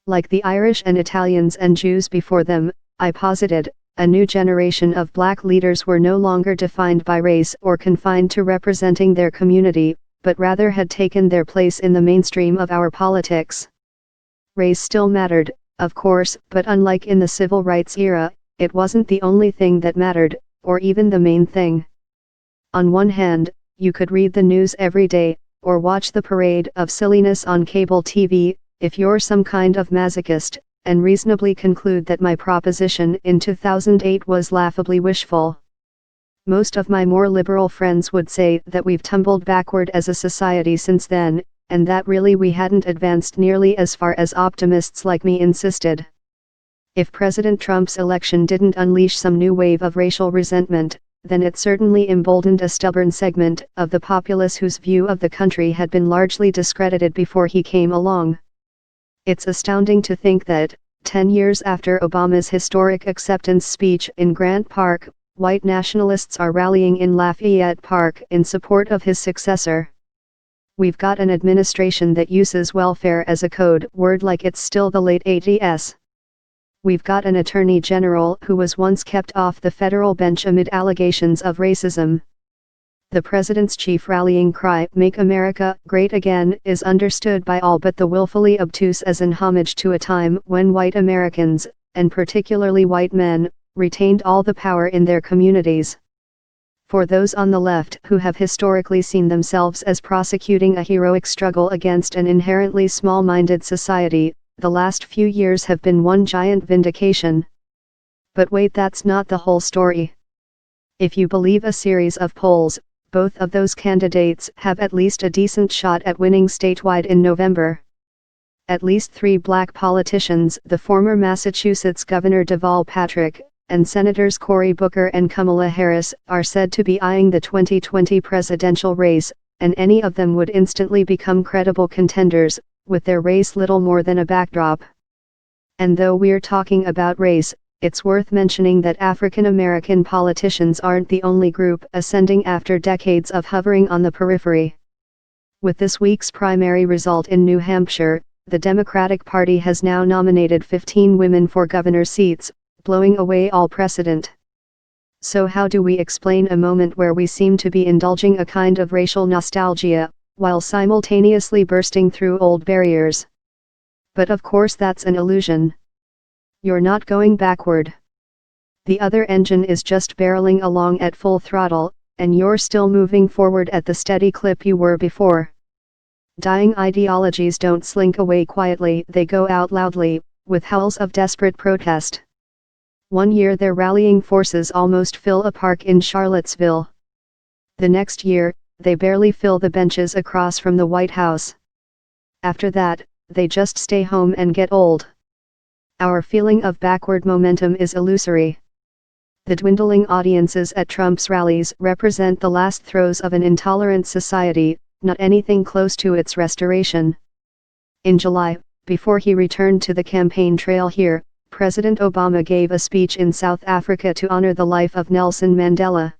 Like the Irish and Italians and Jews before them, I posited, a new generation of black leaders were no longer defined by race or confined to representing their community, but rather had taken their place in the mainstream of our politics. Race still mattered, of course, but unlike in the civil rights era, it wasn't the only thing that mattered, or even the main thing. On one hand, you could read the news every day, or watch the parade of silliness on cable TV, if you're some kind of masochist, and reasonably conclude that my proposition in 2008 was laughably wishful. Most of my more liberal friends would say that we've tumbled backward as a society since then, and that really we hadn't advanced nearly as far as optimists like me insisted. If President Trump's election didn't unleash some new wave of racial resentment, then it certainly emboldened a stubborn segment of the populace whose view of the country had been largely discredited before he came along. It's astounding to think that, 10 years after Obama's historic acceptance speech in Grant Park, white nationalists are rallying in Lafayette Park in support of his successor. We've got an administration that uses welfare as a code word like it's still the late 80s. We've got an attorney general who was once kept off the federal bench amid allegations of racism. The president's chief rallying cry, "Make America Great Again," is understood by all but the willfully obtuse as an homage to a time when white Americans, and particularly white men, retained all the power in their communities. For those on the left who have historically seen themselves as prosecuting a heroic struggle against an inherently small-minded society, the last few years have been one giant vindication. But wait, that's not the whole story. If you believe a series of polls, both of those candidates have at least a decent shot at winning statewide in November. At least 3 black politicians, the former Massachusetts Governor Deval Patrick, and Senators Cory Booker and Kamala Harris, are said to be eyeing the 2020 presidential race, and any of them would instantly become credible contenders, with their race little more than a backdrop. And though we're talking about race, it's worth mentioning that African American politicians aren't the only group ascending after decades of hovering on the periphery. With this week's primary result in New Hampshire, the Democratic Party has now nominated 15 women for governor seats, blowing away all precedent. So how do we explain a moment where we seem to be indulging a kind of racial nostalgia, while simultaneously bursting through old barriers? But of course that's an illusion. You're not going backward. The other engine is just barreling along at full throttle, and you're still moving forward at the steady clip you were before. Dying ideologies don't slink away quietly, they go out loudly, with howls of desperate protest. One year their rallying forces almost fill a park in Charlottesville. The next year, they barely fill the benches across from the White House. After that, they just stay home and get old. Our feeling of backward momentum is illusory. The dwindling audiences at Trump's rallies represent the last throes of an intolerant society, not anything close to its restoration. In July, before he returned to the campaign trail here, President Obama gave a speech in South Africa to honor the life of Nelson Mandela.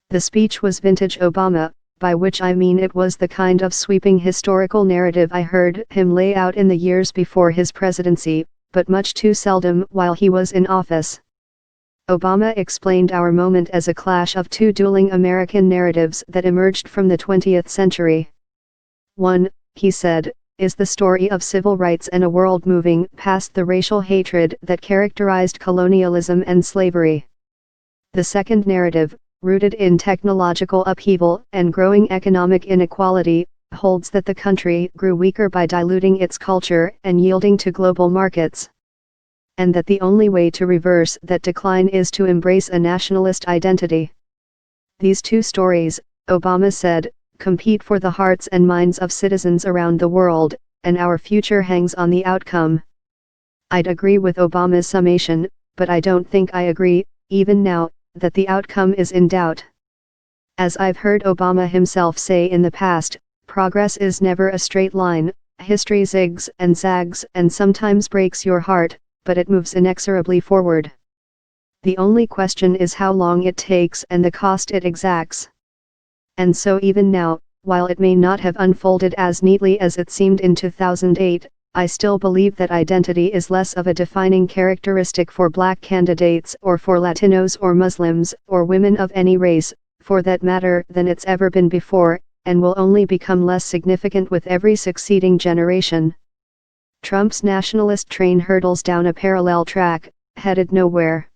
The speech was vintage Obama, by which I mean it was the kind of sweeping historical narrative I heard him lay out in the years before his presidency, but much too seldom while he was in office. Obama explained our moment as a clash of 2 dueling American narratives that emerged from the 20th century. One, he said, is the story of civil rights and a world moving past the racial hatred that characterized colonialism and slavery. The second narrative, rooted in technological upheaval and growing economic inequality, holds that the country grew weaker by diluting its culture and yielding to global markets. And that the only way to reverse that decline is to embrace a nationalist identity. These 2 stories, Obama said, compete for the hearts and minds of citizens around the world, and our future hangs on the outcome. I'd agree with Obama's summation, but I don't think I agree, even now, that the outcome is in doubt. As I've heard Obama himself say in the past, progress is never a straight line, history zigs and zags and sometimes breaks your heart, but it moves inexorably forward. The only question is how long it takes and the cost it exacts. And so even now, while it may not have unfolded as neatly as it seemed in 2008, I still believe that identity is less of a defining characteristic for Black candidates or for Latinos or Muslims or women of any race, for that matter, than it's ever been before, and will only become less significant with every succeeding generation. Trump's nationalist train hurtles down a parallel track, headed nowhere.